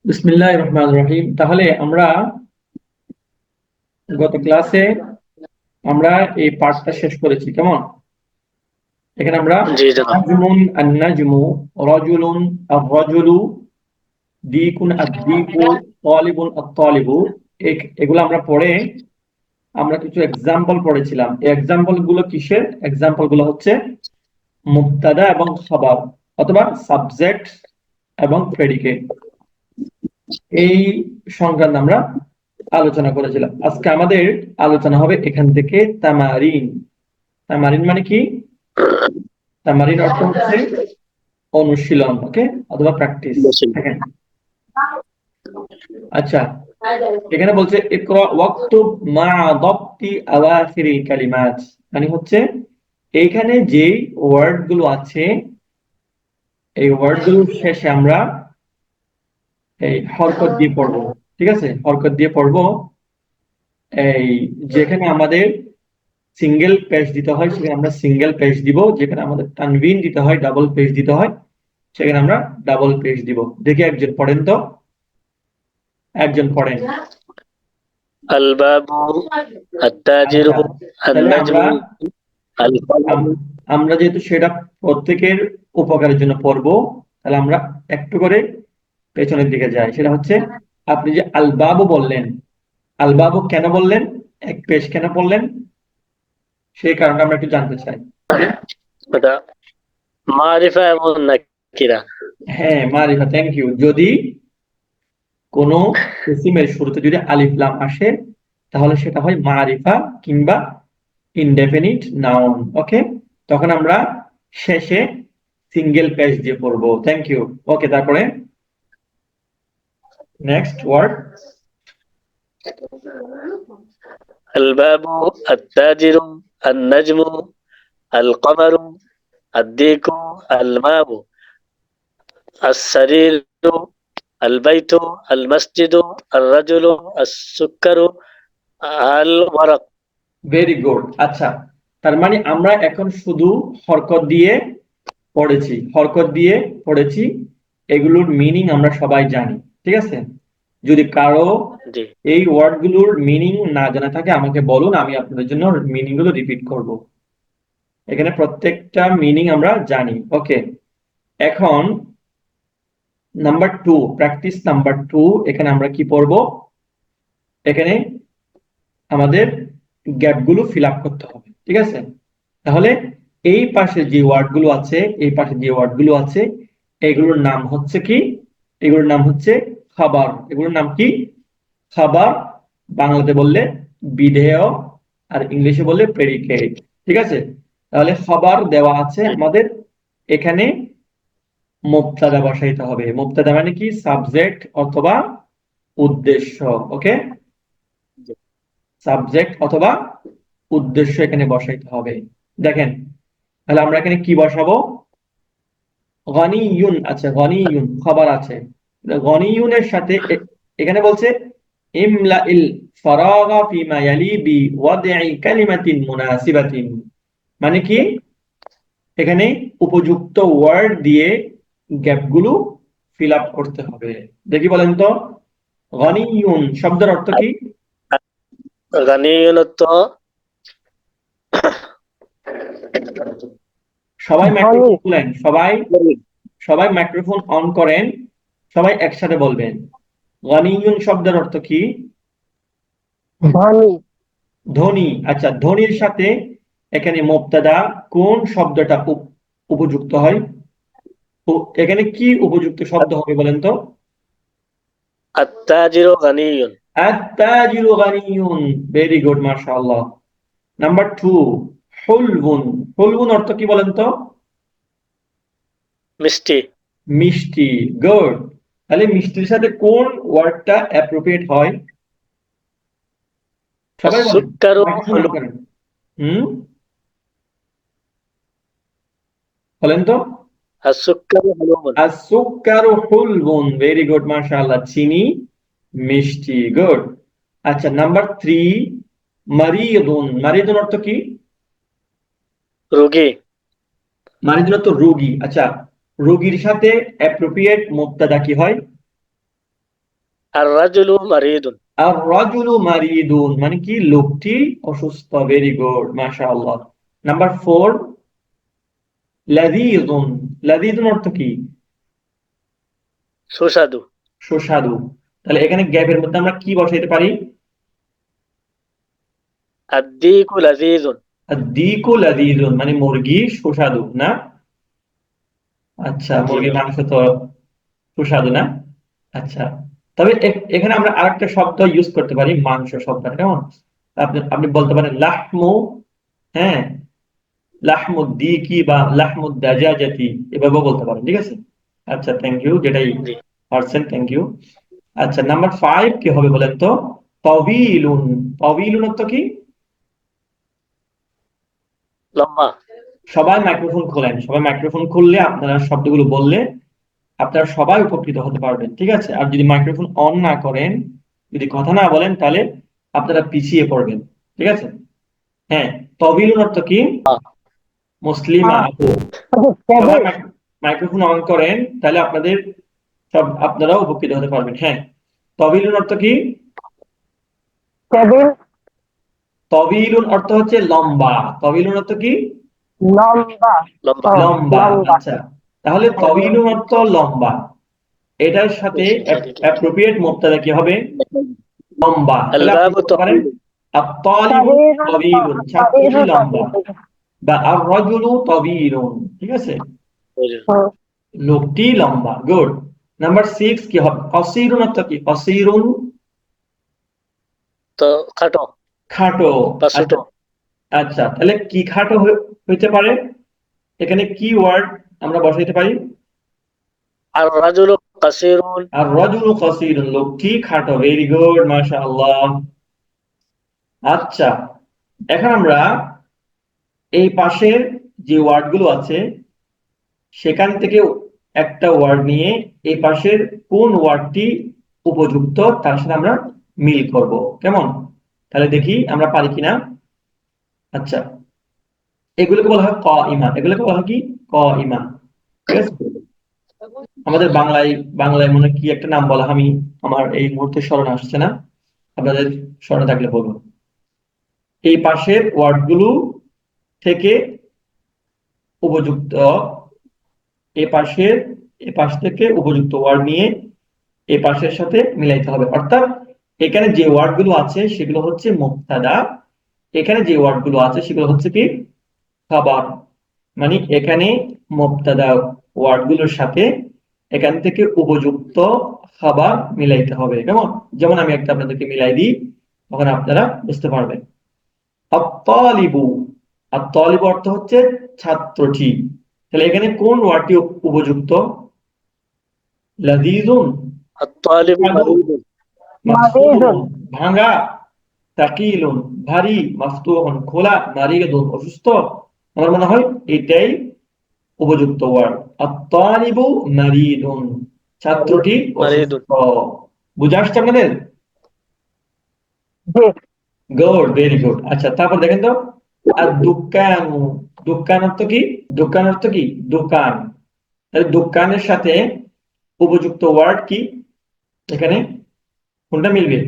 বিসমিল্লাহির রহমানির রহিম। তাহলে আমরা গত ক্লাসে আমরা এই পার্টটা শেষ করেছি, কেমন? এখানে আমরা জি জনাব। নাজমুন আন-নাজমু, রাজুলুন আর-রাজুলু, দীকুন আদ-দীকু, তালিবুন আত-তালিবু, এগুলো আমরা পড়ে আমরা কিছু এক্সাম্পল পড়েছিলাম। এই এক্সাম্পল গুলো কিসের? এক্সাম্পল গুলো হচ্ছে মুবতাদা এবং খবর অথবা সাবজেক্ট এবং প্রেডিকেট, এই সংক্রান্ত আমরা আলোচনা করেছিলাম। আজকে আমাদের আলোচনা হবে এখান থেকে তামারিন। তামারিন মানে কি? তামারিন অর্থ হচ্ছে অনুশীলন, ওকে, অথবা প্র্যাকটিস। দেখেন, আচ্ছা, এখানে বলছে ইকরা ওয়াক্তুব মা দাবতি আওয়াখিরিল কালিমাত, মানে হচ্ছে এইখানে যে ওয়ার্ড গুলো আছে এই ওয়ার্ড গুলোর শেষে আমরা এই হরকত দিয়ে পড়বো। ঠিক আছে, হরকত দিয়ে পড়বো। এই যেখানে আমাদের সিঙ্গেল পেজ দিতে হয় সেখানে আমরা সিঙ্গেল পেজ দিব, যেখানে আমাদের তানবিন দিতে হয়, ডাবল পেজ দিতে হয়, সেখানে আমরা ডাবল পেজ দিব। দেখি একজন পড়েন তো, একজন পড়েন। আল বাবু, আচ্ছা, আত-তাজিরু, তাহলে আমরা আন-নাজমু, আল-কলমু। আমরা যেহেতু সেটা প্রত্যেকের উপকারের জন্য পড়বো, তাহলে আমরা একটু করে পেছনের দিকে যাই। সেটা হচ্ছে, আপনি যে আল বাবু বললেন, আল বাবু কেন বললেন, এক পেজ কেন পড়লেন, সেই কারণটা আমরা একটু জানতে চাই। ওকে, ওটা মারিফা এবং নাকিরা। হ্যাঁ, মারিফা, থ্যাংক ইউ। যদি কোনো ইসিমের শুরুতে যদি আলিফ লাম আসে তাহলে সেটা হয় মারিফা কিংবা ইনডেফিনিট নাউন। ওকে, তখন আমরা শেষে সিঙ্গেল পেজ দিয়ে পড়বো। Thank you. ওকে, তারপরে নেক্সট ওয়ার্ড। আল বাবু, আত-তাজিরু, আন-নাজমু, আল-কমারু, আদ-দীকু, আল-মাউ, আস-সারিরু, আল-বাইতু, আল-মাসজিদু, আর-রাজুলু, আস-সুক্কারু, আল-ওয়ারাক। Very good. আচ্ছা, তার মানে আমরা এখন শুধু হরকত দিয়ে পড়েছি, হরকত দিয়ে পড়েছি, এগুলোর মিনিং আমরা সবাই জানি। ঠিক আছে, যদি কারো জি। এই ওয়ার্ড গুলোর মিনিং না জানা থাকে আমাকে বলুন, আমি আপনাদের জন্য মিনিং গুলো রিপিট করব। এখানে প্রত্যেকটা মিনিং আমরা জানি। ওকে, এখন number two, practice number two, এখানে আমরা কি পড়ব? এখানে আমাদের গ্যাপ গুলো ফিল আপ করতে হবে। ঠিক আছে, তাহলে এই পাশে যে ওয়ার্ড গুলো আছে, এই পাশে যে ওয়ার্ড গুলো আছে, এগুলোর নাম হচ্ছে কি? এগুলোর নাম হচ্ছে খাবার। এগুলোর নাম কি? খাবার। বাংলাতে বললে বিধেয়, আর ইংলিশে বললে প্রেডিকেট। ঠিক আছে, তাহলে খাবার দেওয়া আছে আমাদের, এখানে মুবতাদা বসাইতে হবে। মুবতাদা মানে কি? সাবজেক্ট অথবা উদ্দেশ্য। ওকে, সাবজেক্ট অথবা উদ্দেশ্য এখানে বসাইতে হবে। দেখেন, তাহলে আমরা এখানে কি বসাবো? গনিয়ুন আছে, গনিয়ুন খবর আছে। গনিয়ুনের সাথে এখানে বলছে ইমলা ইল ফারাগা ফিমা ইয়ালি বি ওয়াদই কালিমাতিন মুনাসিবাতিন, মানে কি? এখানে উপযুক্ত ওয়ার্ড দিয়ে গ্যাপগুলো ফিল আপ করতে হবে। দেখি বলেন তো, গনিয়ুন শব্দের অর্থ কি? গানিয়ত, সবাই মাইক্রোফোন খুলেন, সবাই, সবাই মাইক্রোফোন অন করেন, সবাই একসাথে বলবেন। গনিয়ুন শব্দের অর্থ কি? ধনী। ধনী। আচ্ছা, ধনীর সাথে এখানে মুবতাদা কোন শব্দটা উপযুক্ত হয়? এখানে কি উপযুক্ত শব্দ হবে বলেন তো? আত্তাজিরু গানিয়ুন। আত-তাজিরু গানিয়ুন, ভেরি গুড, মাশাআল্লাহ। নাম্বার টু, হুলবুন। হুলবুন অর্থ কি বলেন তো? মিষ্টি। মিষ্টি, গুড। তাহলে মিষ্টির সাথে কোন ওয়ার্ডটা অ্যাপ্রোপ্রিয়েট হয়? সবাই বলেন, আসুক্কারু মাইক্রোফোন অন হলুদ। করেন। হুম, বলেন তো। আসুক্কারু হলুদ। আসুকারু হুলবুন, ভেরি গুড, মাশাআল্লাহ। চিনি মিষ্টি, গুড। আচ্ছা, নাম্বার থ্রি, মারিদুন। মারিদুন অর্থ কি? রোগী। মারিদুন অর্থ রোগী। আচ্ছা, রোগীর সাথে অ্যাপ্রোপ্রিয়েট মুবতাদা কি হয়? الرجل مريض আর রাজুলু মারিদুন মানে কি লোকটি অসুস্থ। ভেরি গুড, মাশাআল্লাহ। নাম্বার 4, লাযীযুন। লাযীযুন অর্থ কি? সুস্বাদু সুস্বাদু। তাহলে এখানে গ্যাপের মধ্যে আমরা কি বসাইতে পারি? الديك لذيذ আদ-দীকু লাযীযুন মানে মুরগি সুস্বাদু না? আচ্ছা, জি মুরগির ভাই মাংস তো সুস্বাদু না? আচ্ছা, তবে এখানে আমরা আরেকটা শব্দ ইউজ করতে পারি, মাংস শব্দটা, কেমন? আপনি আপনি বলতে পারেন লাহমু, হ্যাঁ, লাহমুদ দিকি বা লাহমুদ দাজাজাতি, এভাবেও বলতে পারেন, ঠিক আছে? আচ্ছা, থ্যাংক ইউ, যেটাই জি পারছেন, থ্যাংক ইউ। আচ্ছা, নাম্বার 5 কি হবে বলেন তো? তাওয়ীলুন। তাওয়ীলুন অর্থ কি? লম্বা সবাই মাইক্রোফোন খোলেন, সবাই মাইক্রোফোন খুললে আপনারা শব্দগুলো বললে আপনারা সবাই উপকৃত হতে পারবেন, ঠিক আছে? আর যদি মাইক্রোফোন অন না করেন, যদি কথা না বলেন, তাহলে আপনারা পিছিয়ে পড়বেন, ঠিক আছে? হ্যাঁ, তবিলুন অর্থ কি? মুসলিমা আপু, সবাই মাইক্রোফোন অন করেন, তাহলে আপনাদের সব আপনারাও উপকৃত হতে পারবেন। হ্যাঁ, তবিলুন অর্থ কি? টেবিল তবিলুন অর্থ হচ্ছে লম্বা। তবিলুন অর্থ কি? লম্বা। লম্বা ও লম্বা। লম্বা। আচ্ছা, তাহলে তবিলুন অর্থ লম্বা, এটার সাথে অ্যাপ্রোপ্রিয়েট মুবতাদা কি হবে? লম্বা। তাহলে আপনি الباب বলতে পারেন طويل আত-তালিবু তাবিরুন তাবিলুন, ছাত্রটি তাবিরুন লম্বা, বা আর-রাজুলু তাবিলুন, ঠিক আছে? লোকটি লম্বা। গুড। নাম্বার 6 কি হবে? কসিরুন অর্থ কি? কসিরুন তো খাটো খাটো। বা ছোট আচ্ছা, আচ্ছা, তাহলে কি খাটো হইতে পারে? এখানে কি ওয়ার্ড আমরা বসাইতে পারি? الرجل قصير আর রাজুলু কসিরুন, লোকটি খাটো। ভেরি গুড, মাশাআল্লাহ। আচ্ছা, এখন আমরা এই পাশের যে ওয়ার্ডগুলো আছে সেখান থেকে একটা ওয়ার্ড নিয়ে এই পাশের কোন ওয়ার্ডটি উপযুক্ত তার সাথে আমরা মিল করব, কেমন? তাহলে দেখি আমরা পারি কিনা। আচ্ছা, এগুলোকে বলা হয় ক ইমা। এগুলোকে বলা হয় কি? ক ইমা, ঠিক আছে? আমাদের বাংলায় বাংলায় মনে হয় কি একটা নাম বলা হয়, আমি আমার এই মুহূর্তে স্মরণে আসছে না, আপনাদের স্মরণে থাকলে বলবো। এই পাশের ওয়ার্ডগুলো থেকে উপযুক্ত, এ পাশ থেকে উপযুক্ত ওয়ার্ড নিয়ে এ পাশের সাথে মিলাইতে হবে। অর্থাৎ এখানে যে ওয়ার্ড গুলো আছে সেগুলো হচ্ছে মুবতাদা, এখানে যে ওয়ার্ড গুলো আছে সেগুলো হচ্ছে কি? খাবার। মানে এখানে মুবতাদা ওয়ার্ড গুলোর সাথে এখান থেকে উপযুক্ত খাবার মিলাইতে হবে, কেমন? যেমন আমি একটা আপনাদেরকে মিলাই দিই, তখন আপনারা বুঝতে পারবেন। আত-তালিবু, আত-তালিবু অর্থ হচ্ছে ছাত্রটি। তাহলে এখানে কোন ওয়ার্ডটি উপযুক্ত? লাযীযুন, الطالب সুস্বাদু, مريض মাকসুরুন মারিদুন ভাঙা, তাকিলুন ভারী, মাফতুহুন খোলা, মারিদুন অসুস্থ। আমার মনে হয় এটাই উপযুক্ত ওয়ার্ড। আত-তালিবু মারিদুন, ছাত্রটি مريض অসুস্থ। বুঝে আসছে আপনাদের? জি গুড, ভেরি গুড। আচ্ছা, তারপর দেখেন তো, আর দুকানু। দোকান অর্থ কি? দোকান অর্থ কি? দোকান। তাহলে দোকানের সাথে উপযুক্ত ওয়ার্ড কি এখানে? কোনটা মিলবে?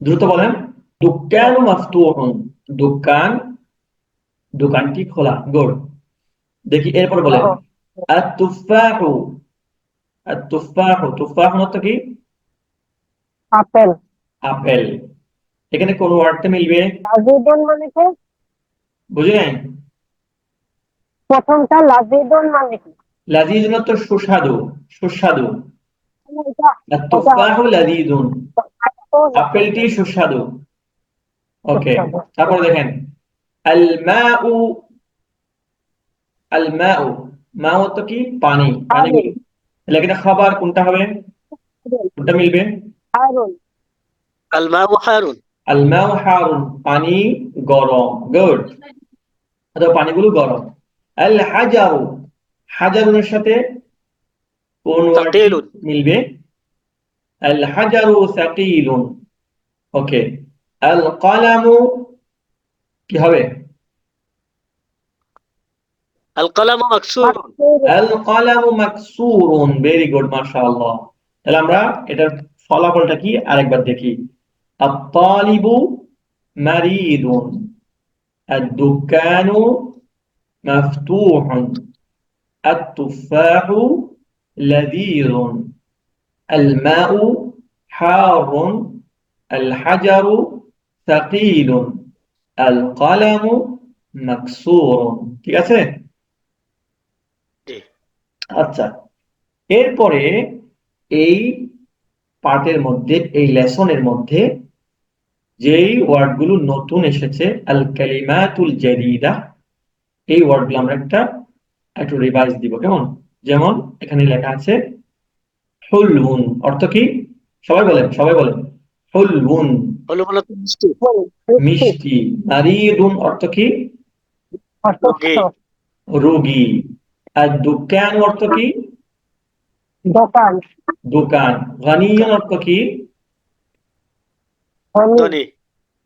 দ্রুত বলেন। দোকানু মাফতুহুন, দোকান, দোকানটি খোলা। গুড। দেখি এরপর বলেন। আত-তুফাহু, আত-তুফাহু, তুফাহ অর্থ কি? আপেল। আপেল। এখানে কোন ওয়ার্ডটা মিলবে? লাজিদুন মানে কি? বুঝে নাই? প্রথমটা লাজিদুন মানে কি? লাযীযুন তো সুস্বাদু, সুস্বাদু। এটা এটা আত-তুফাহু লাযীযুন, তো আপেলটি সুস্বাদু। ওকে, সুস্বাদু। তারপর দেখেন। আল-মাউ, আল-মাউ, মাউ তো কি? পানি, পানি। হারুন তাহলে এখানে খাবার কোনটা হবে? কোনটা মিলবে? হারুন الماء حار আল-মাউ হারুন, পানি গরম। গুড, অথবা পানিগুলো গরম। আল-হাজারু, হাজারুনের সাথে কোন ওয়ার্ডটি ثقيل মিলবে? আল-হাজারু সাকিলুন। ওকে, আল-কালামু কি হবে? القلم مكسور মাকসুরুন আল-কালামু মাকসুরুন। ভেরি গুড, মাশাআল্লাহ। তাহলে আমরা এটার ফলাফলটা কি আরেকবার দেখি। আত-তালিবু মারিদুন, আদ-দুকানু মাফতুহুন, আত-তুফাহু লাযীযুন, আল-মাউ হারুন, আল-হাজারু সাকীলুন, আল-কলামু মাকসুরুন। ঠিক আছে? জি। আচ্ছা, এরপরে এই পার্টের মধ্যে, এই লেসনের মধ্যে যেই ওয়ার্ডগুলো নতুন এসেছে, আল কালিমাতুল জাদীদা, এই ওয়ার্ডগুলো আমরা একটু রিভাইজ দিব, কেমন? যেমন এখানে লেখা আছে হুলউন, অর্থ কি? সবাই বলেন হুলউন, হলো মূলত মিষ্টি। মিষ্টি, মিষ্টি। মারিদুন অর্থ কি? রোগী। অসুস্থ, রোগী। আর দুকান অর্থ কি? দোকান, দোকান। গানিয়ুন অর্থ কি? ধনী, ধনী।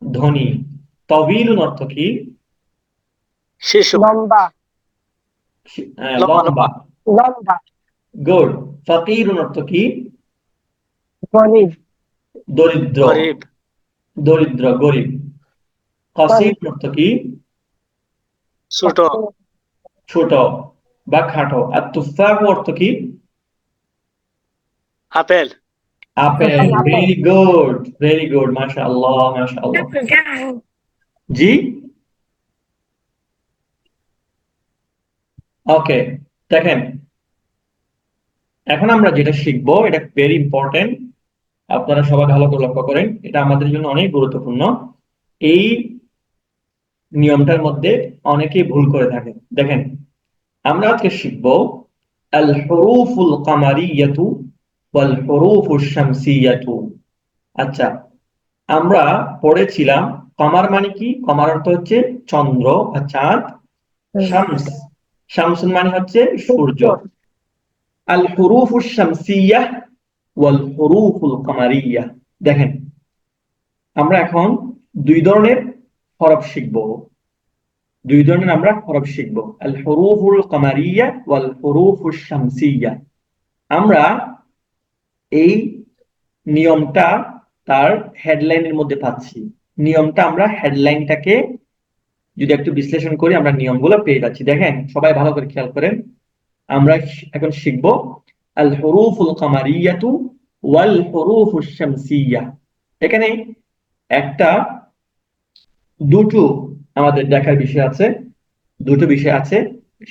ধনী। তবিলুন অর্থ কি? শিশু। লম্বা, লম্বা লম্বা। লম্বা, গুড। ফাকিরুন অর্থ কি? গরিব, দরিদ্র। গরিব। দরিদ্র, গরিব। কাসির অর্থ কি? ছোট। ছোট বা খাটো। আর তুফাহ অর্থ কি? Apple. Apple. Very good, very good, মাশাআল্লাহ, মাশাআল্লাহ। জি, ওকে। দেখেন, এখন আমরা যেটা শিখবো এটা ভেরি ইম্পর্টেন্ট, আপনারা সবাই ভালো করে লক্ষ্য করেন, এটা আমাদের জন্য অনেক গুরুত্বপূর্ণ। এই নিয়মটার মধ্যে অনেকেই ভুল করে থাকে। দেখেন, আমরা আজকে শিখবো আল হুরুফুল কামারিয়াতু ওয়াল হুরুফুশ শামসিয়াতু। আচ্ছা, আমরা পড়েছিলাম কমার মানে কি? কমার অর্থ হচ্ছে চন্দ্র বা চাঁদ। শামস, শামসুন মানে হচ্ছে সূর্য। আল হুরুফুশ শামসিয়াহ ওয়াল হুরুফুল কামারিয়াহ। দেখেন, আমরা এখন দুই ধরনের হরফ শিখব। দুই ধরনের আমরা হরফ শিখব, আল হুরুফুল কামারিয়া ওয়াল হুরুফুশ শামসিয়া। আমরা এই নিয়মটা তার হেডলাইনের মধ্যে পাচ্ছি। নিয়মটা আমরা হেডলাইনটাকে যদি একটু বিশ্লেষণ করি, আমরা নিয়মগুলো পেয়ে যাচ্ছি। দেখেন, সবাই ভালো করে খেয়াল করেন, আমরা এখন শিখব আল হুরুফুল কামারিয়াতু ওয়াল হুরুফুশ শামসিয়া। এখানে একটা দুটো আমাদের দেখার বিষয় আছে, দুটো বিষয় আছে,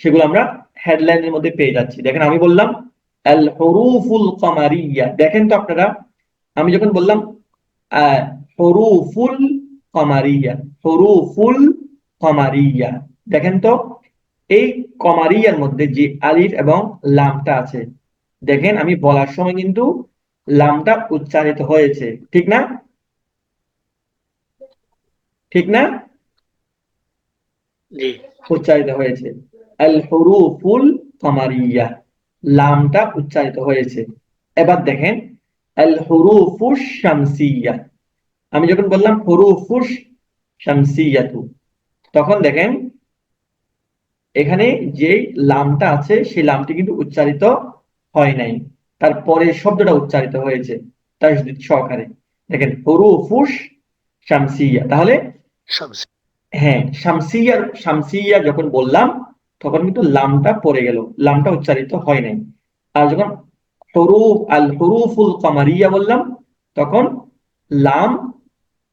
সেগুলো আমরা হেডলাইনের মধ্যে পেয়ে যাচ্ছি। দেখেন, আমি বললাম আল হুরুফুল কামারিয়া, দেখেন তো আপনারা, আমি যখন বললাম আহ, হুরুফুল কামারিয়া, হুরুফুল কামারিয়া, দেখেন তো এই কমারিয়ার মধ্যে যে আলিফ এবং লামটা আছে, দেখেন আমি বলার সময় কিন্তু লামটা উচ্চারিত হয়েছে, ঠিক না? ঠিক না? জি। উচ্চারিত হয়েছে। আল হুরুফুল কামারিয়া, লামটা উচ্চারিত হয়েছে। এবার দেখেন আল হুরুফুশ শামসিয়া, আমি যখন বললাম হুরুফুশ শামসিয়াতু, তখন দেখেন এখানে যে লামটা আছে সেই লামটি কিন্তু উচ্চারিত হয় নাই, তারপরে শব্দটা উচ্চারিত হয়েছে তাসদীদ সহকারে। দেখেন হুরুফুশ শামসিয়া, তাহলে শামস। হ্যাঁ, শামসিয়ার শামসিয়া যখন বললাম তখন কিন্তু লামটা পড়ে গেল, লামটা উচ্চারিত হয় নাই। আর যখন হুরুফ আল হুরুফুল কামারিয়া বললাম তখন লাম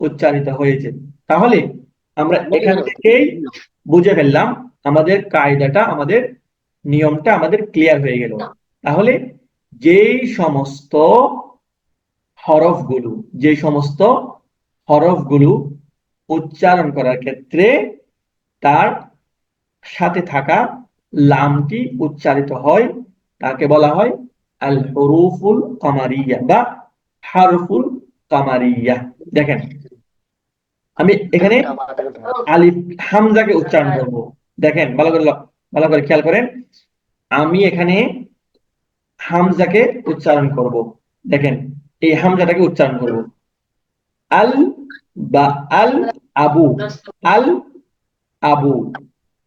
উচ্চারিত হয়েছে। তাহলে আমরা এখান থেকেই বুঝে ফেললাম আমাদের কায়দাটা, আমাদের নিয়মটা আমাদের ক্লিয়ার হয়ে গেল। তাহলে যেই সমস্ত হরফগুলো, যে সমস্ত হরফগুলো উচ্চারণ করার ক্ষেত্রে তার সাথে থাকা লামটি উচ্চারিত হয়, তাকে বলা হয় আল হুরুফুল কামারিয়া বা হারফুল কামারিয়া। দেখেন, আমি এখানে আলিফ হামজাকে উচ্চারণ করব। দেখেন ভালো করে খেয়াল করেন, আমি এখানে হামজাকে উচ্চারণ করব। দেখেন, এই হামজাটাকে উচ্চারণ করব আল বা আল আবু, আল আবু।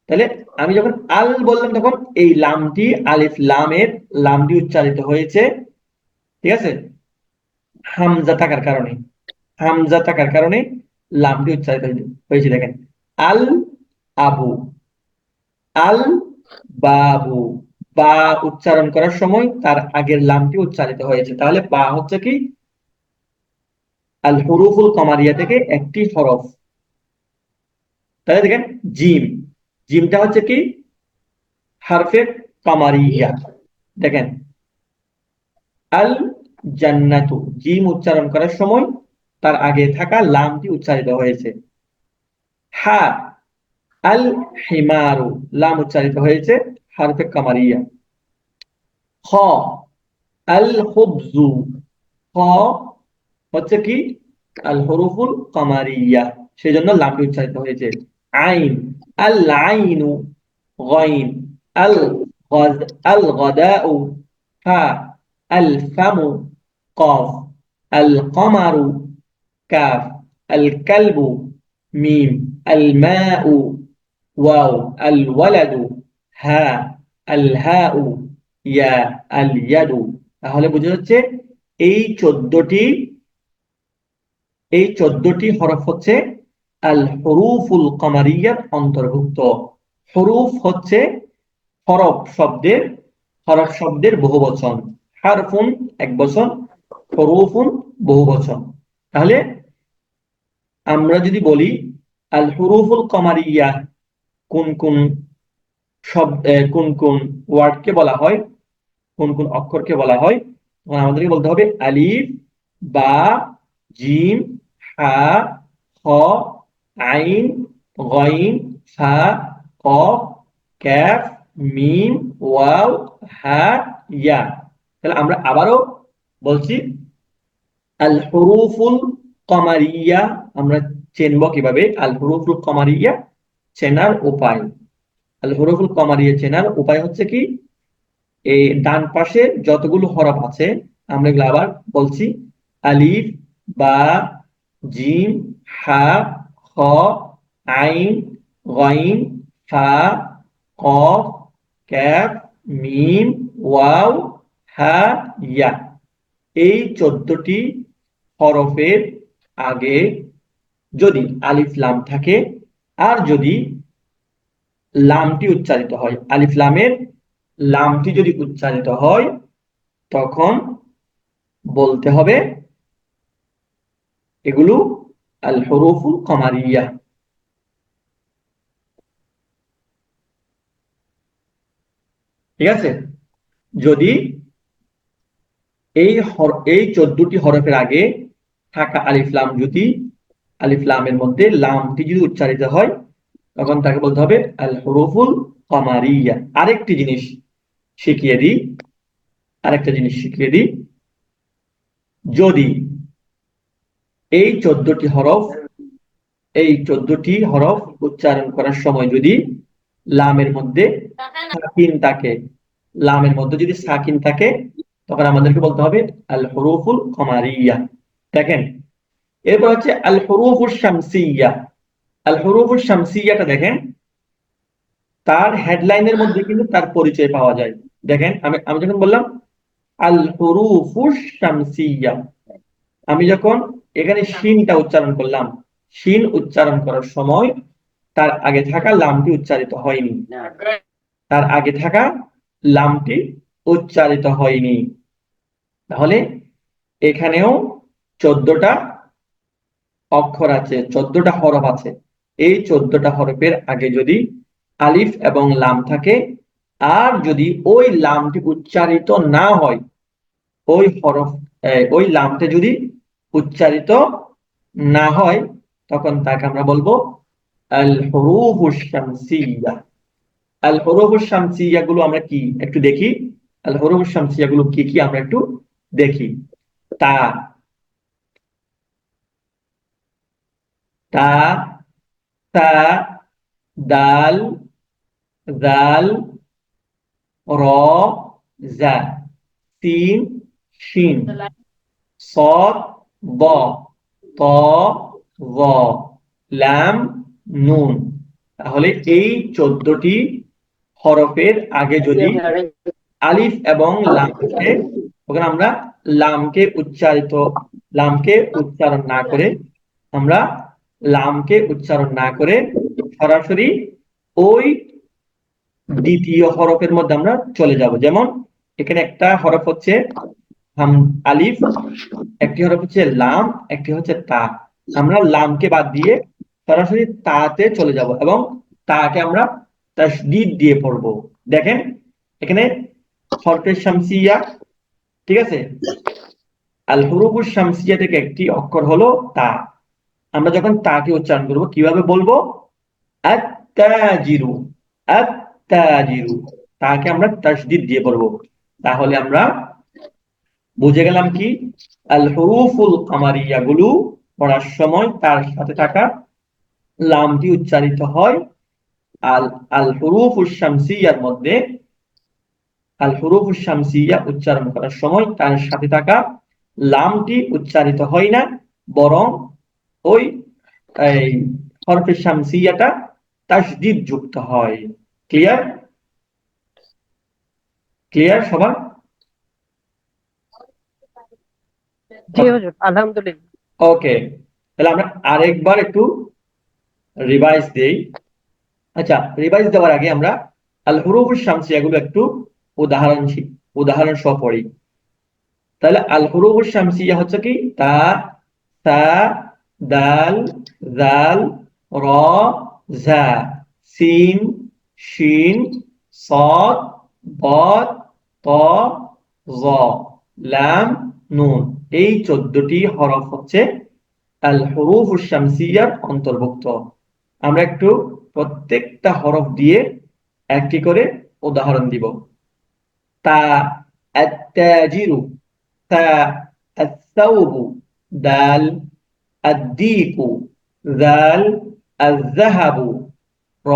তাহলে আমি যখন আল বললাম তখন এই লামটি, আলিফ লামের লামটি উচ্চারিত হয়েছে, ঠিক আছে? হামজা থাকার কারণে, হামজা থাকার কারণে লামটি উচ্চারিত হয়েছে। দেখেন, আল আবু, আল বাবু, বা উচ্চারণ করার সময় তার আগের লামটি উচ্চারিত হয়েছে। তাহলে বা হচ্ছে কি আল হুরুফুল কমারিয়া থেকে একটি হরফ। তাহলে দেখেন জিম, জিমটা হচ্ছে কি হারফে কামারিয়া। দেখেন আল জান্নাতু, জিম উচ্চারণ করার সময় তার আগে থাকা লামটি উচ্চারিত হয়েছে। হা আল হিমারু, লাম উচ্চারিত হয়েছে হারফে কামারিয়া। খ আল খুবজু, খ হচ্ছে কি আল হরুফুল কামারিয়া, সেজন্য লামটি উচ্চারিত হয়েছে। আইন আল আইনু, গাইন আল গাজ আল গাদাউ, ফা আল ফামু, কফ আল কমারু, কাফ আল কালবু, মিম আল মাউ, wow Al ওয়ালাদু, Ha Al how, ইয়া আল ইয়াদু। তাহলে বোঝা যাচ্ছে এই 14টি, এই 14টি হরফ হচ্ছে আল হুরুফুল কামারিয়ার অন্তর্ভুক্ত। হুরুফ হচ্ছে হরফ শব্দের, হরফ শব্দের বহুবচন। হারফুন এক বচন, হুরুফুন বহুবচন। তাহলে আমরা যদি বলি আল হুরুফুল কামারিয়া কোন কোন শব্দ, কোন কোন ওয়ার্ডকে বলা হয়, কোন কোন অক্ষরকে বলা হয়, তখন আমাদেরকে বলতে হবে আলিফ, বা, জিম, হা, খ, আইন, গইন, ফা, কফ, কাফ, মিম, ওয়াও, হা, ইয়া। তাহলে আমরা আবারও বলছি আল হুরুফুল কমারিয়া আমরা চিনব কিভাবে? আল হুরুফুল কমারিয়া চেনার উপায়, আল হুরুফুল কমারিয়া চেনার উপায় হচ্ছে কি, এই ডান পাশে যতগুলো হরফ আছে আমরা এগুলো আবার বলছি, আলিফ, বা, জিম, হা, খ, আইন, গইন, ফা, কফ, কাফ, মিম, ওয়াও, হা, ইয়া। এই 14টি হরফের আগে যদি আলিফ লাম থাকে, আর যদি লামটি উচ্চারিত হয়, আলিফ লামের লামটি যদি উচ্চারিত হয়, তখন বলতে হবে এগুলো আল হুরুফুল কমারিয়া। ঠিক আছে? যদি এই 14টি হরফের আগে থাকা আলিফ লাম, যদি আলিফ লামের মধ্যে লামটি যদি উচ্চারিত হয়, তখন তাকে বলতে হবে আল হুরুফুল কমারিয়া। আরেকটি জিনিস শিখিয়ে দিই, আরেকটা জিনিস শিখিয়ে দিই, যদি এই 14টি হরফ, এই 14টি হরফ উচ্চারণ করার সময় যদি লামের মধ্যে সাকিন থাকে, লামের মধ্যে যদি সাকিন থাকে, তখন আমাদেরকে বলতে হবে আল হুরুফুল কমারিয়া। দেখেন, এরপর হচ্ছে আল হুরুফুস শামসিয়া। আল হুরুফুস শামসিয়াটা দেখেন, তার হেডলাইনের মধ্যে কিন্তু তার পরিচয় পাওয়া যায়। দেখেন, আমি আমি যখন বললাম আল হুরুফুস শামসিয়া, আমি যখন এখানে শিনটা উচ্চারণ করলাম, শিন উচ্চারণ করার সময় তার আগে থাকা লামটি উচ্চারিত হয়নি, তার আগে থাকা লামটি উচ্চারিত হয়নি। তাহলে এখানেও 14টা অক্ষর আছে, 14টা হরফ আছে। এই 14টা হরফের আগে যদি আলিফ এবং লাম থাকে, আর যদি ওই লামটি উচ্চারিত না হয়, ওই হরফ ওই লামটা যদি উচ্চারিত না হয়, তখন তাকে আমরা বলবো আল হুরুফুস শামসিয়া। আল হুরুফুস শামসিয়া গুলো আমরা কি একটু দেখি, আল হুরুফুস শামসিয়া গুলো কি কি আমরা একটু দেখি। তা, তা, তা, দাল, জাল, র, জা, সিন, শিন, صاد ض ত য, লাম, নুন। তাহলে এই 14টি হরফের আগে যদি আলিফ এবং লাম থাকে, তখন আমরা লামকে উচ্চারিত লামকে উচ্চারণ না করে আমরা লামকে উচ্চারণ না করে সরাসরি ওই দ্বিতীয় হরফের মধ্যে আমরা চলে যাব। যেমন এখানে একটা হরফ হচ্ছে আলিফ, একটি হরফ হচ্ছে লাম, একটি হচ্ছে তা। আমরা লামকে বাদ দিয়ে সরাসরি তাতে চলে যাব এবং তাকে আমরা তাসদীদ দিয়ে পড়বো। দেখেন এখানে হরফে শামসিয়া, ঠিক আছে, আল হুরুফুশ শামসিয়া থেকে একটি অক্ষর হলো তা। আমরা যখন তাকে উচ্চারণ করব কিভাবে বলবো? আত-তাজিরু, আত-তাজিরু, তাকে আমরা তাসদীদ দিয়ে পড়বো। তাহলে আমরা বুঝে গেলাম কি, আল হুরুফুল কামারিয়া গুলো পড়ার সময় তার সাথে থাকা লামটি উচ্চারিত হয়। আল আল হুরুফুশ শামসিয়ার মধ্যে আল হুরুফুশ শামসিয়া উচ্চারণ করার সময় তার সাথে থাকা লামটি উচ্চারিত হয় না, বরং ওই এই হরফে শামসিয়াটা তাসদীদ যুক্ত হয়। ক্লিয়ার? ক্লিয়ার সবার? জি হুজুর, আলহামদুলিল্লাহ। ওকে, তাহলে আমরা আরেকবার একটু রিভাইজ দেই। আচ্ছা, রিভাইজ দেওয়ার আগে আমরা আল হুরুফুশ শামসিয়া গুলো একটু উদাহরণ সহ পড়ি। তাহলে আল হুরুফুশ শামসিয়া হচ্ছে কি, তা, সা, দাল, জাল, র, জা, সিন, শিন, صاد, ضاد, ত, জ, লাম, নুন। এই 14টি হরফ হচ্ছে আল হুরুফুশ শামসিয়ার অন্তর্ভুক্ত। আমরা একটু প্রত্যেকটা হরফ দিয়ে একটি করে উদাহরণ দিব। তা, আত-তাজিরু, তা, আত-সাওবু, দাল, আদ-দীকু, জাল, আয-যাহাবু, র,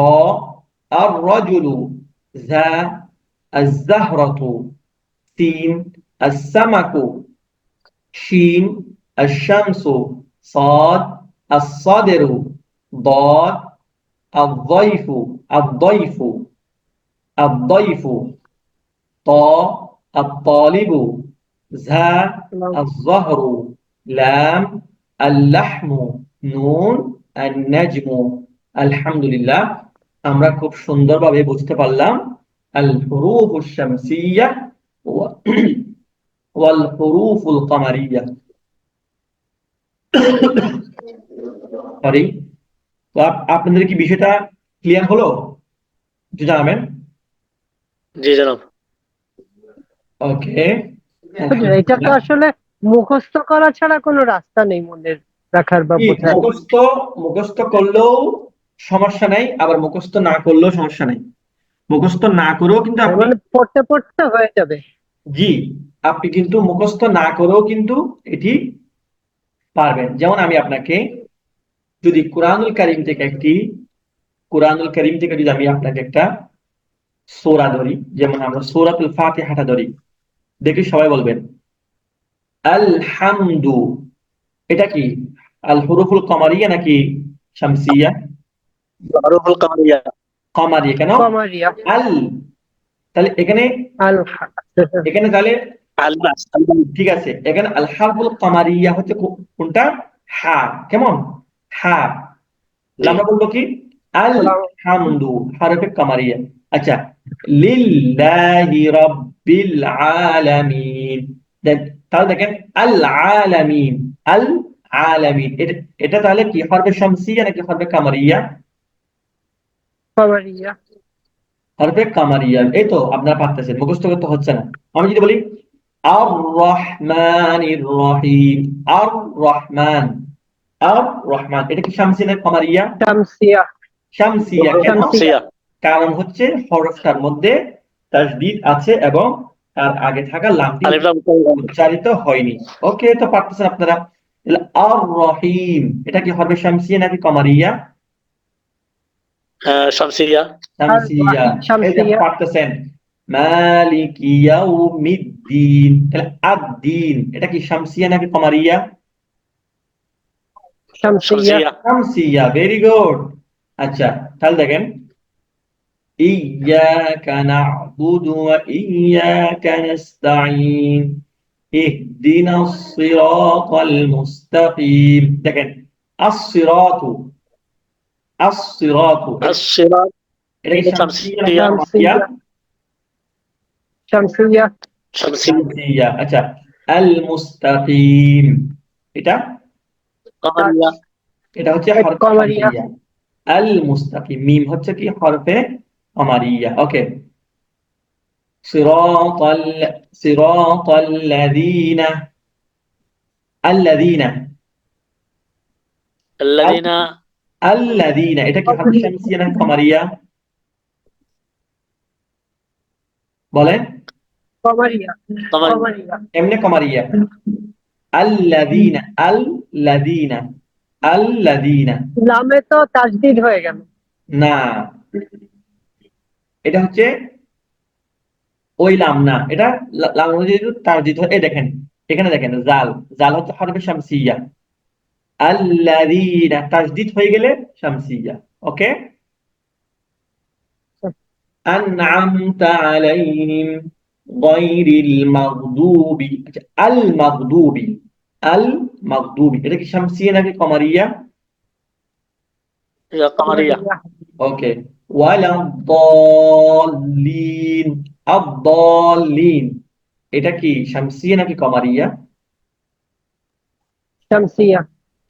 আর-রাজুলু, যা, আয-যাহরাতু, সিন, আস-সামাকু, শিন, আশ-শামসু, صاد, الصدر, ضاد, الضيف, الضيف, الضيف، ط، الطالب، ঝা، الظهر، লাম, اللحم، নুন, النجم। আলহামদুলিল্লাহ, আমরা খুব সুন্দরভাবে বুঝতে পারলাম আল হুরুফুশ শামসিয়া ওয়াল হুরুফুল কামারিয়া। সরি, তো আপনাদের কি বিষয়টা ক্লিয়ার হলো? একটু জানাবেন। জি জনাব। ওকে, হুজুর, এটা তো আসলে মুখস্থ করা ছাড়া কোনো রাস্তা নেই মনে রাখার বা বোঝার। মুখস্থ করলেও সমস্যা নাই, আবার মুখস্থ না করলেও সমস্যা নাই। মুখস্থ না করেও কিন্তু তার আপনি, মানে পড়তে পড়তে হয়ে যাবে। জি, আপনি কিন্তু মুখস্থ না করেও কিন্তু এটি পারবেন। যেমন আমি আপনাকে যদি কোরআনুল কারীম থেকে যদি আমি আপনাকে একটা সূরা ধরি, যেমন আমরা সূরাতুল ফাতিহাটা ধরি, দেখি সবাই বলবেন আলহামদু। এটা কি আল হুরুফুল কামারিয়া নাকি শামসিয়া? হুরুফুল কামারিয়া। কামারিয়া। কেন? কমারিয়া। আল, তাহলে এখানে আল এখানে তাহলে আল্লাহ। ঠিক আছে, এখানে আল হারফুল কামারিয়া হচ্ছে কোনটা? হা। কেমন? হা। তাহলে আমরা বলবো কি আল হামদু হরফে কামারিয়া। আচ্ছা, লিল্লাহি রাব্বিল আলামিন। তাহলে দেখেন আল আলামিন, আল আলামিন, এটা তাহলে কি হরফে শামসিয়া নাকি হরফে কামারিয়া? কমারিয়া। হরফে কামারিয়া। এই তো আপনারা পারতেছেন, মুখস্থ করতে হচ্ছে না। আমি যদি বলি আর রহমানির রহিম, আর রহমান, আর রহমান, এটা কি শামসিয়া নাকি কামারিয়া? শামসিয়া। শামসিয়া। কেন? শামসিয়া। কারণ হচ্ছে হরফটার মধ্যে তাসদীদ আছে এবং তার আগে থাকা লামটি আলিফ লাম উচ্চারিত হয়নি। ওকে, তো পারতেছেন আপনারা। তাহলে আর রহিম, এটা কি হরফে শামসিয়া নাকি কামারিয়া? শামসিয়া। শামসিয়া। এই যে শামসিয়া। পারতেছেন। মালিক ইয়াউমিদ্দিন, তাহলে আদ-দ্বীন, এটা কি শামসিয়া নাকি কামারিয়া? শামসিয়া। শামসিয়া। শামসিয়া। Very good. আচ্ছা, তাহলে দেখেন ইয়াকা না'বুদু ওয়া ইয়াকা নাস্তাঈন। ইহদিনাস সিরাতাল মুস্তাকিম। দেখেন আস-সিরাতু, আস-সিরাতু الصراط এটা কি শামসিয়া নাকি شمسية কমারিয়া? শামসিয়া। شمسية শামসিয়া। আচ্ছা, আল মুস্তাকিম এটা قمرية এটা হচ্ছে হরফে কমারিয়া। শামসিয়া। আল মুস্তাকিম মিম হচ্ছে কি হরফে কমারিয়া। ওকে, সিরাতাল সিরাতাল্লাযীনা, আল্লাযীনা, الذين আল্লাযীনা এটা কি হরফে শামসিয়া নাকি কমারিয়া বলেন? কমারিয়া। قمرية কমারিয়া। এমনি কমারিয়া। আল্লাযীনা, আল্লাযীনা, আল্লাযীনা নামে তো তাজদিদ হয়ে গেল। না, এটা হচ্ছে ওই লাম না, এটা লাম অনুযায়ী তারজিদ হয়। এই দেখেন এখানে দেখেন জাল, জাল হচ্ছে হরফে শামসিয়া। আল্লাযীনা তাজদিদ হয়ে গেলে শামসিয়া। ওকে, আনআমতা আলাইহিম গায়রিল মাগদুবি। আচ্ছা, আল মাগদুবি, আল মাগদুবি এটা কি শামসিয়া নাকি কমারিয়া? هي قمرية কমারিয়া। ওকে, ওয়ালাদ-দাল্লিন, আদ-দাল্লিন এটা কি শামসিয়া নাকি কমারিয়া? শামসিয়া।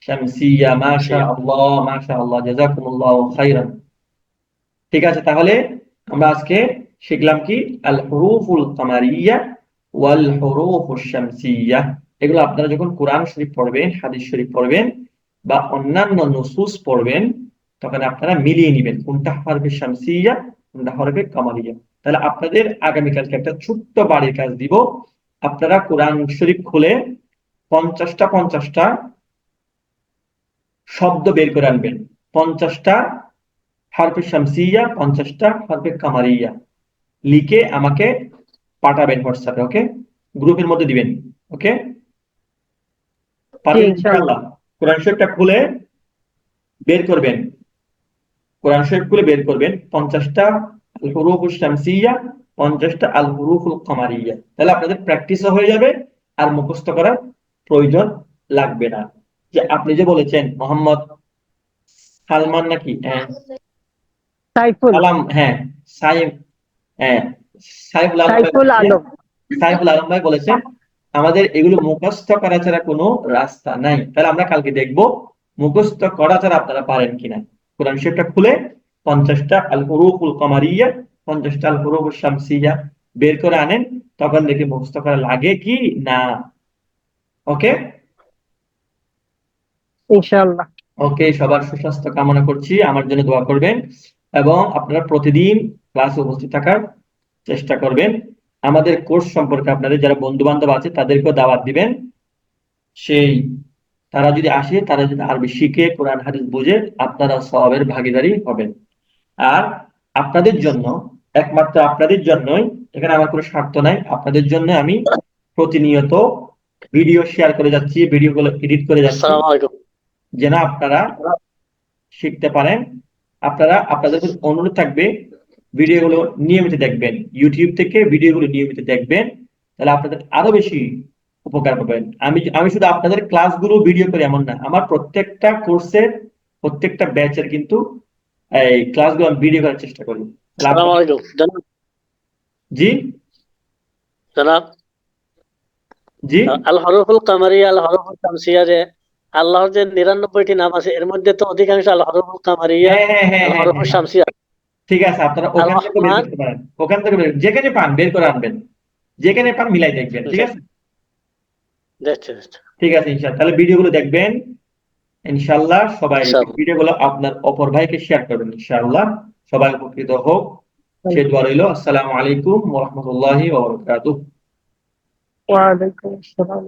শামসিয়া। মাশাআল্লাহ, মাশাআল্লাহ, জাযাকুমুল্লাহু খাইরান। ঠিক আছে, তাহলে আমরা আজকে শিখলাম কি আল হুরুফুল কামারিয়া ওয়াল হুরুফুশ শামসিয়া। এগুলো আপনারা যখন কোরআন শরীফ পড়বেন, হাদিস শরীফ পড়বেন বা অন্যান্য নুসুস পড়বেন, তখন আপনারা মিলিয়ে নেবেন কোনটা হরফে শামসিয়া, কোনটা হরফে কামারিয়া। তাহলে আপনাদের আগামীকালকে একটা ছোট্ট বাড়ির কাজ দিব। আপনারা কোরআন শরীফ খুলে 50টা শব্দ বের করে আনবেন। 50টা হরফে শামসিয়া, 50টা হরফে কামারিয়া লিখে আমাকে পাঠাবেন হোয়াটসঅ্যাপে। ওকে, গ্রুপের মধ্যে দিবেন। ওকে, জি, পারবেন ইনশাআল্লাহ। ইনশাআল্লাহ? কোরআন শরীফটা খুলে বের করবেন, কোরআন শরীফ খুলে বের করবেন 50টা আল হুরুফুশ শামসিয়া, 50টা আল হুরুফুল কামারিয়া। তাহলে আপনাদের প্র্যাকটিসও হয়ে যাবে আর মুখস্থ করার প্রয়োজন লাগবে না। যে আপনি যে বলেছেন মোহাম্মদ সালমান নাকি, হ্যাঁ সাইফুল। সালাম, হ্যাঁ সাইম, হ্যাঁ সাইফুল আলম ভাই সাইফুল বলেছেন, আলম। সাইফুল আলম ভাই বলেছেন আমাদের এগুলো মুখস্থ করা ছাড়া কোনো রাস্তা নাই। তাহলে আমরা কালকে দেখবো মুখস্থ করা ছাড়া আপনারা পারেন কিনা। কোরআন শরীফটা খুলে 50টা আল হুরুফুল কামারিয়া, 50টা আল হুরুফুল শামসিয়া বের করে আনেন, তখন দেখে মুখস্থ করা লাগে কি না। ওকে, ইনশাআল্লাহ। ওকে, সবার সুস্বাস্থ্য কামনা করছি, আমার জন্য দোয়া করবেন এবং আপনারা প্রতিদিন ক্লাসে উপস্থিত থাকার চেষ্টা করবেন। আমাদের কোর্স সম্পর্কে আপনাদের যারা বন্ধু বান্ধব আছে তাদেরকেও দাওয়াত দিবেন, সেই তারা যদি আসে, তারা যদি আরবি শিখে কোরআন হাদিস বুঝে, আপনারা সওয়াবের ভাগীদারি হবেন। আর আপনাদের জন্য, একমাত্র আপনাদের জন্যই, এখানে আমার কোনো স্বার্থ নাই, আপনাদের জন্য আমি প্রতিনিয়ত ভিডিও শেয়ার করে যাচ্ছি, ভিডিওগুলো এডিট করে যাচ্ছি, السلام عليكم যেন আপনারা শিখতে পারেন। আপনারা, আপনাদের প্রতি অনুরোধ থাকবে ভিডিওগুলো নিয়মিত দেখবেন, ইউটিউব থেকে ভিডিওগুলো নিয়মিত দেখবেন, তাহলে আপনাদের আরো বেশি উপকার পাবেন। আমি আমি শুধু আপনাদের ক্লাসগুলো ভিডিও করি এমন না, আমার প্রত্যেকটা কোর্সের প্রত্যেকটা ব্যাচের কিন্তু এই ক্লাসগুলো আমি ভিডিও করার চেষ্টা করি। তাহলে السلام আপনারা, عليكم جناب জি جناب জি الحروف القمرية الحروف الشمسية যে আল্লাহর যে 99টি নাম আছে এর মধ্যে তো অধিকাংশ আল হরফুল কামারিয়া হ্যাঁ হ্যাঁ হ্যাঁ আল হ্যাঁ হরফুল হ্যাঁ, শামসিয়া ঠিক আছে, আপনারা আল ওখান থেকে বের রহমান করতে পারেন, ওখান থেকে যেখানে পান বের করে আনবেন, যেখানে পান মিলাই দেখবেন। ঠিক আছে, দেখছি ঠিক আছে ইনশাআল্লাহ। তাহলে ভিডিওগুলো দেখবেন ইনশাআল্লাহ, সবাই ইনশাআল্লাহ ভিডিওগুলো আপনার অপর ভাইকে শেয়ার করবেন ইনশাআল্লাহ। সবাই উপকৃত হোক, সে দোয়া রইল। আসসালামু আলাইকুম ওয়া রাহমাতুল্লাহি ওয়া বারাকাতুহু। ওয়ালাইকুম আসসালাম।